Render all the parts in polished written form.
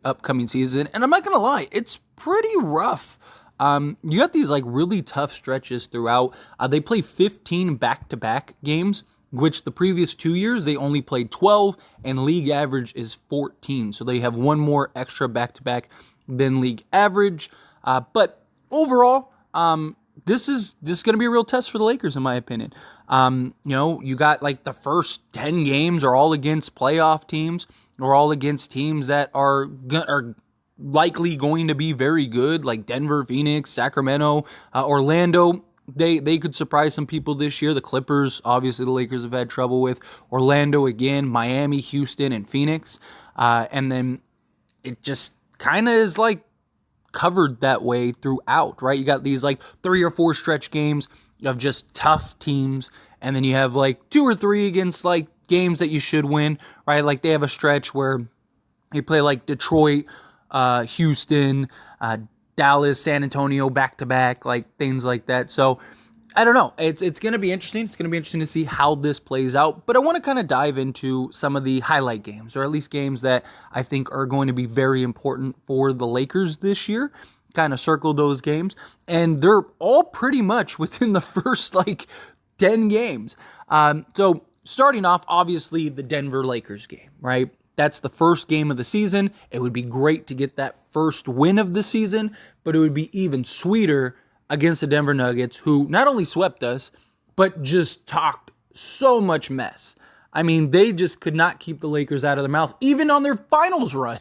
upcoming season. And I'm not going to lie, it's pretty rough. You got these like really tough stretches throughout. They play 15 back-to-back games, which the previous 2 years they only played 12, and league average is 14. So they have one more extra back-to-back than league average. But overall, this is going to be a real test for the Lakers, in my opinion. You got like the first 10 games are all against playoff teams, or all against teams that are likely going to be very good, like Denver, Phoenix, Sacramento, Orlando. They could surprise some people this year. The Clippers, obviously the Lakers have had trouble with. Orlando again, Miami, Houston, and Phoenix. And then it just kind of is like covered that way throughout, right? You got these like 3 or 4 stretch games of just tough teams, and then you have like 2 or 3 against like games that you should win, right? Like they have a stretch where they play like Detroit, Houston, Dallas, San Antonio back to back, like things like that. So I don't know. It's going to be interesting. It's going to be interesting to see how this plays out. But I want to kind of dive into some of the highlight games, or at least games that I think are going to be very important for the Lakers this year. Kind of circle those games, and they're all pretty much within the first like 10 games. So starting off, obviously the Denver Lakers game, right? That's the first game of the season. It would be great to get that first win of the season, but it would be even sweeter against the Denver Nuggets, who not only swept us, but just talked so much mess. I mean, they just could not keep the Lakers out of their mouth, even on their finals run.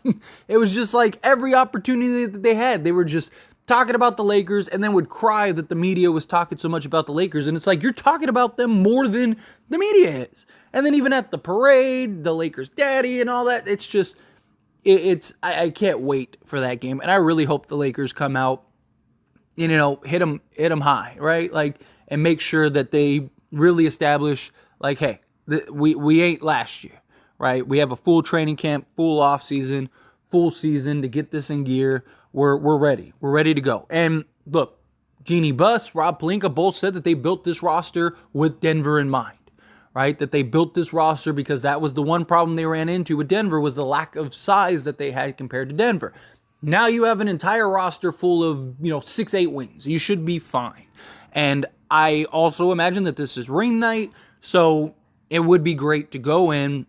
It was just like every opportunity that they had, they were just talking about the Lakers, and then would cry that the media was talking so much about the Lakers. And it's like, you're talking about them more than the media is. And then even at the parade, the Lakers daddy and all that, it's just, I can't wait for that game. And I really hope the Lakers come out and, hit them high, right? Like, and make sure that they really establish, like, hey, we ain't last year, right? We have a full training camp, full off season, full season to get this in gear. We're ready. We're ready to go. And look, Jeannie Buss, Rob Pelinka both said that they built this roster with Denver in mind, right? That they built this roster because that was the one problem they ran into with Denver, was the lack of size that they had compared to Denver. Now you have an entire roster full of, 6'8" wings. You should be fine. And I also imagine that this is ring night, so it would be great to go in,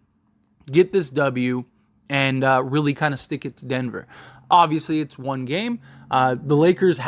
get this W, and really kind of stick it to Denver. Obviously, it's one game. The Lakers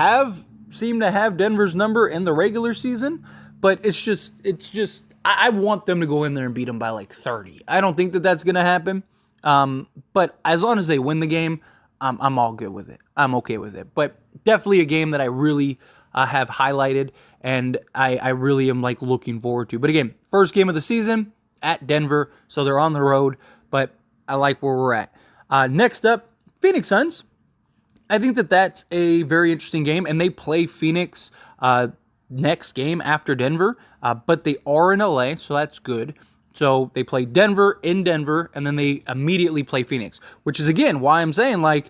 seem to have Denver's number in the regular season, but it's just I want them to go in there and beat them by like 30. I don't think that that's going to happen. But as long as they win the game, I'm all good with it. I'm okay with it. But definitely a game that I really have highlighted, and I really am like looking forward to. But again, first game of the season at Denver, so they're on the road, but I like where we're at. Next up, Phoenix Suns. I think that that's a very interesting game, and they play Phoenix next game after Denver, but they are in LA, so that's good. So they play Denver in Denver, and then they immediately play Phoenix, which is, again, why I'm saying, like,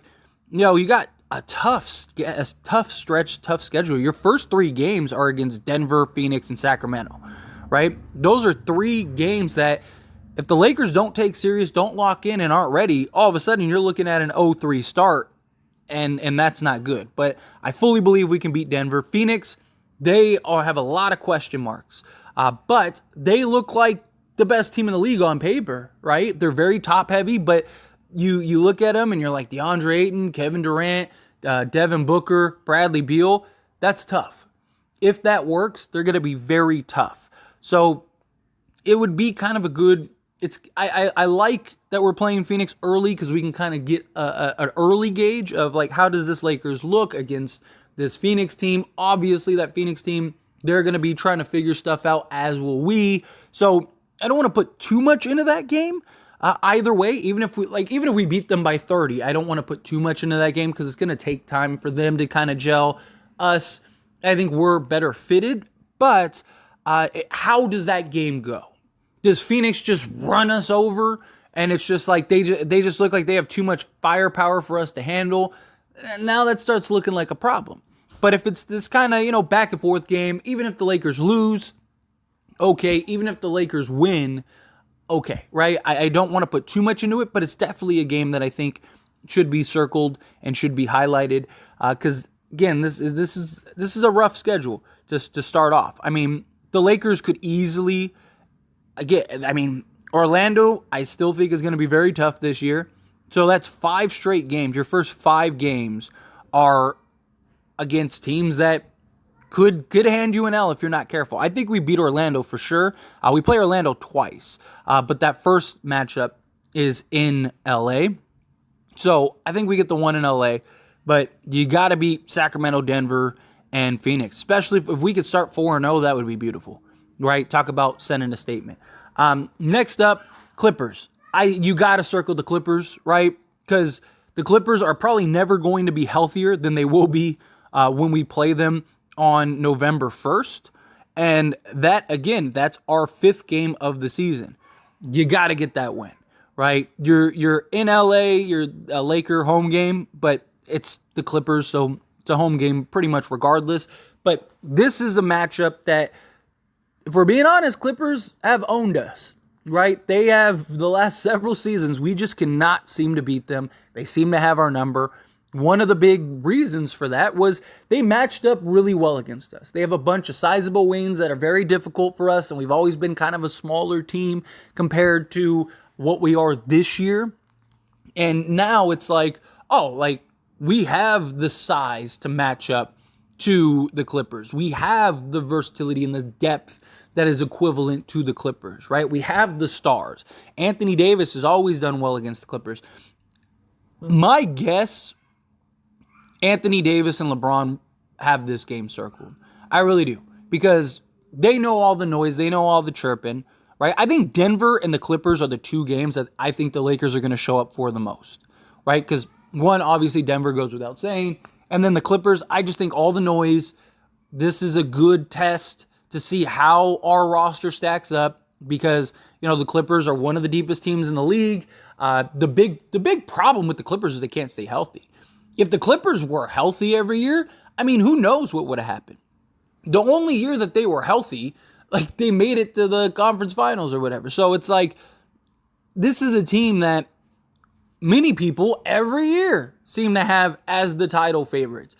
you got a tough stretch, tough schedule. Your first 3 games are against Denver, Phoenix, and Sacramento, right? Those are 3 games that if the Lakers don't take serious, don't lock in, and aren't ready, all of a sudden you're looking at an 0-3 start, and that's not good. But I fully believe we can beat Denver. Phoenix, they have a lot of question marks, but they look like the best team in the league on paper, right? They're very top heavy, but you look at them and you're like DeAndre Ayton, Kevin Durant, Devin Booker, Bradley Beal. That's tough. If that works, they're going to be very tough. So it would be kind of a good. I like that we're playing Phoenix early, because we can kind of get an early gauge of like, how does this Lakers look against this Phoenix team. Obviously, that Phoenix team, they're going to be trying to figure stuff out, as will we. So I don't want to put too much into that game. Either way, even if we beat them by 30, I don't want to put too much into that game, because it's going to take time for them to kind of gel. Us, I think we're better fitted. But how does that game go? Does Phoenix just run us over, and it's just like they just look like they have too much firepower for us to handle? Now that starts looking like a problem. But if it's this kind of, back and forth game, even if the Lakers lose, okay. Even if the Lakers win, okay, right? I don't want to put too much into it, but it's definitely a game that I think should be circled and should be highlighted because again, this is a rough schedule just to start off. I mean, the Lakers could easily Orlando, I still think is going to be very tough this year. So that's 5 straight games. Your first 5 games are against teams that could hand you an L if you're not careful. I think we beat Orlando for sure. We play Orlando twice, but that first matchup is in LA. So I think we get the one in LA, but you got to beat Sacramento, Denver, and Phoenix. Especially if we could start 4-0, that would be beautiful, right? Talk about sending a statement. Next up, Clippers. You got to circle the Clippers, right? Because the Clippers are probably never going to be healthier than they will be when we play them on November 1st. And that, again, that's our 5th game of the season. You got to get that win, right? You're in LA, you're a Laker home game, but it's the Clippers, so it's a home game pretty much regardless. But this is a matchup that, if we're being honest, Clippers have owned us, right? They have the last several seasons. We just cannot seem to beat them. They seem to have our number. One of the big reasons for that was they matched up really well against us. They have a bunch of sizable wings that are very difficult for us, and we've always been kind of a smaller team compared to what we are this year. And now it's like, we have the size to match up to the Clippers. We have the versatility and the depth that is equivalent to the Clippers, right? We have the stars. Anthony Davis has always done well against the Clippers. My guess, Anthony Davis and LeBron have this game circled. I really do. Because they know all the noise. They know all the chirping, right? I think Denver and the Clippers are the 2 games that I think the Lakers are going to show up for the most, right? Because one, obviously Denver goes without saying. And then the Clippers, I just think all the noise. This is a good test to see how our roster stacks up because, the Clippers are one of the deepest teams in the league. The big problem with the Clippers is they can't stay healthy. If the Clippers were healthy every year, who knows what would have happened. The only year that they were healthy, they made it to the conference finals or whatever. So it's this is a team that many people every year seem to have as the title favorites.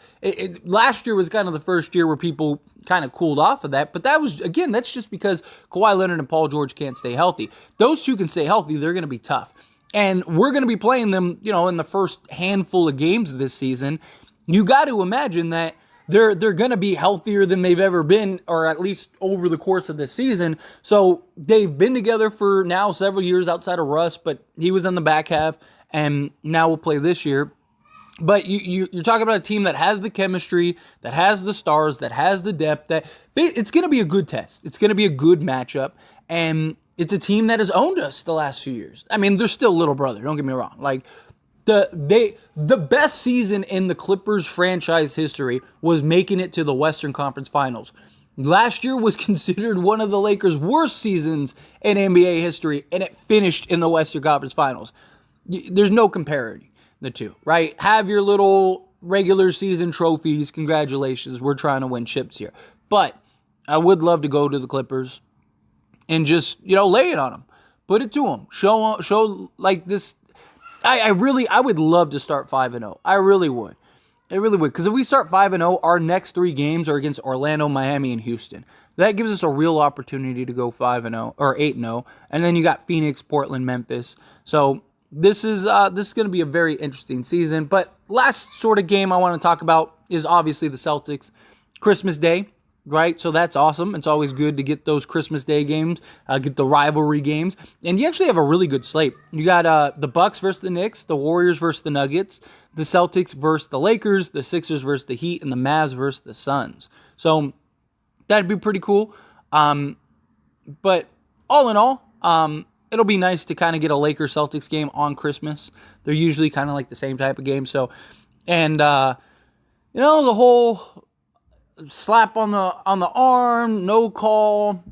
Last year was kind of the first year where people kind of cooled off of that, but that's just because Kawhi Leonard and Paul George can't stay healthy. Those 2 can stay healthy, they're going to be tough. And we're going to be playing them, in the first handful of games this season. You got to imagine that they're going to be healthier than they've ever been, or at least over the course of this season. So they've been together for now several years outside of Russ, but he was in the back half, and now we'll play this year. But you're talking about a team that has the chemistry, that has the stars, that has the depth. That it's going to be a good test. It's going to be a good matchup, and it's a team that has owned us the last few years. They're still little brother. Don't get me wrong. The best season in the Clippers franchise history was making it to the Western Conference Finals. Last year was considered one of the Lakers' worst seasons in NBA history, and it finished in the Western Conference Finals. There's no comparison. The 2, right? Have your little regular season trophies. Congratulations. We're trying to win chips here. But I would love to go to the Clippers and just, lay it on them. Put it to them. Show this. I would love to start 5-0. I really would. Because if we start 5-0, our next 3 games are against Orlando, Miami, and Houston. That gives us a real opportunity to go 5-0 or 8-0. And then you got Phoenix, Portland, Memphis. So this is going to be a very interesting season. But last sort of game I want to talk about is obviously the Celtics. Christmas Day, right? So that's awesome. It's always good to get those Christmas Day games, get the rivalry games. And you actually have a really good slate. You got the Bucks versus the Knicks, the Warriors versus the Nuggets, the Celtics versus the Lakers, the Sixers versus the Heat, and the Mavs versus the Suns. So that'd be pretty cool. But all in all, it'll be nice to kind of get a Lakers-Celtics game on Christmas. They're usually kind of the same type of game. So, and the whole slap on the arm, no call,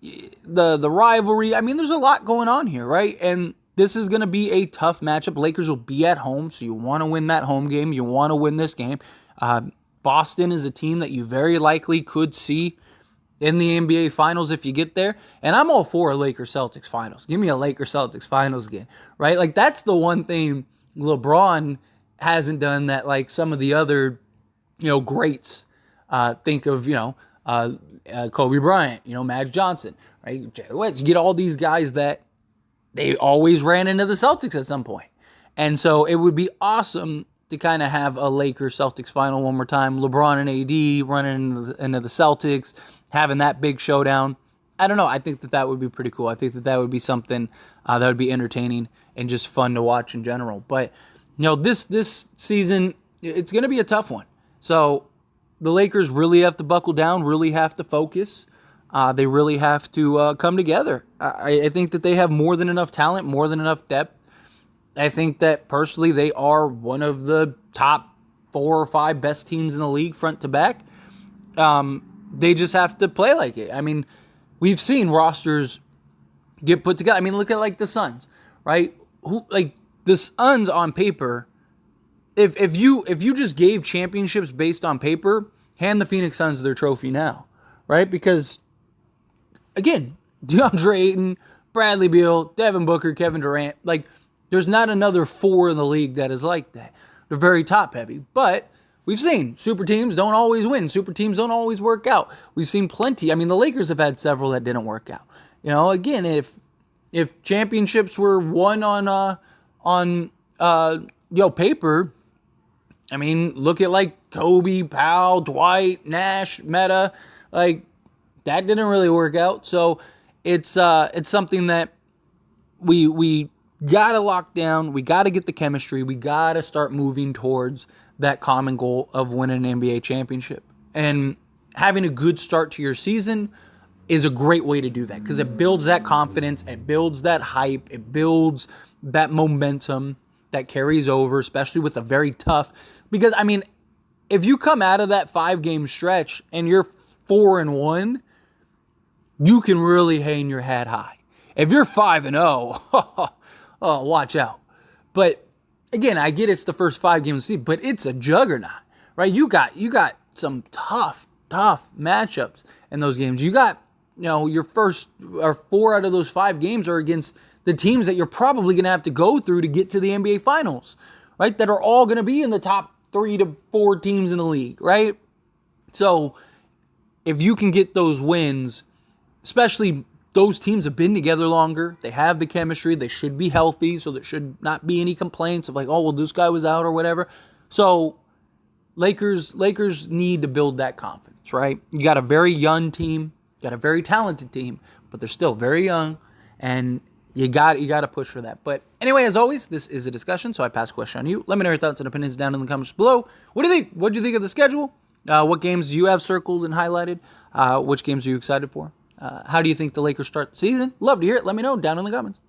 the rivalry. There's a lot going on here, right? And this is going to be a tough matchup. Lakers will be at home, so you want to win that home game. You want to win this game. Boston is a team that you very likely could see in the NBA Finals if you get there. And I'm all for a Lakers-Celtics Finals. Give me a Lakers-Celtics Finals again, right? That's the one thing LeBron hasn't done that like some of the other, greats. Think of, Kobe Bryant, Magic Johnson, right? Jerry West. You get all these guys that they always ran into the Celtics at some point. And so it would be awesome to kind of have a Lakers-Celtics final one more time. LeBron and AD running into the Celtics, having that big showdown. I don't know. I think that would be pretty cool. I think that would be something that would be entertaining and just fun to watch in general. But, this season, it's going to be a tough one. So the Lakers really have to buckle down, really have to focus. They really have to come together. I think that they have more than enough talent, more than enough depth. I think that personally they are one of the top 4 or 5 best teams in the league front to back. They just have to play like it. I mean, we've seen rosters get put together. I mean, look at like the Suns, right? The Suns on paper, if you just gave championships based on paper, hand the Phoenix Suns their trophy now, right? Because again, DeAndre Ayton, Bradley Beal, Devin Booker, Kevin Durant, there's not another 4 in the league that is like that. They're very top heavy, but we've seen super teams don't always win. Super teams don't always work out. We've seen plenty. I mean, the Lakers have had several that didn't work out. Again, if championships were won on paper, I mean, look at like Kobe, Powell, Dwight, Nash, Meta, that didn't really work out. So it's something that we gotta lock down. We gotta get the chemistry. We gotta start moving towards that common goal of winning an NBA championship. And having a good start to your season is a great way to do that because it builds that confidence, it builds that hype, it builds that momentum that carries over, especially with a very tough. Because I mean, if you come out of that 5-game stretch and you're 4-1, you can really hang your head high. If you're 5-0, oh, watch out. But again, I get it's the first 5 games of the season, but it's a juggernaut, right? You got some tough matchups in those games. You got, your first or 4 out of those 5 games are against the teams that you're probably going to have to go through to get to the NBA Finals, right? That are all going to be in the top 3 to 4 teams in the league, right? So if you can get those wins, especially those teams have been together longer. They have the chemistry. They should be healthy, so there should not be any complaints of this guy was out or whatever. So Lakers need to build that confidence, right? You got a very young team, got a very talented team, but they're still very young, and you got to push for that. But anyway, as always, this is a discussion, so I pass the question on you. Let me know your thoughts and opinions down in the comments below. What do you think? What do you think of the schedule? What games do you have circled and highlighted? Which games are you excited for? How do you think the Lakers start the season? Love to hear it. Let me know down in the comments.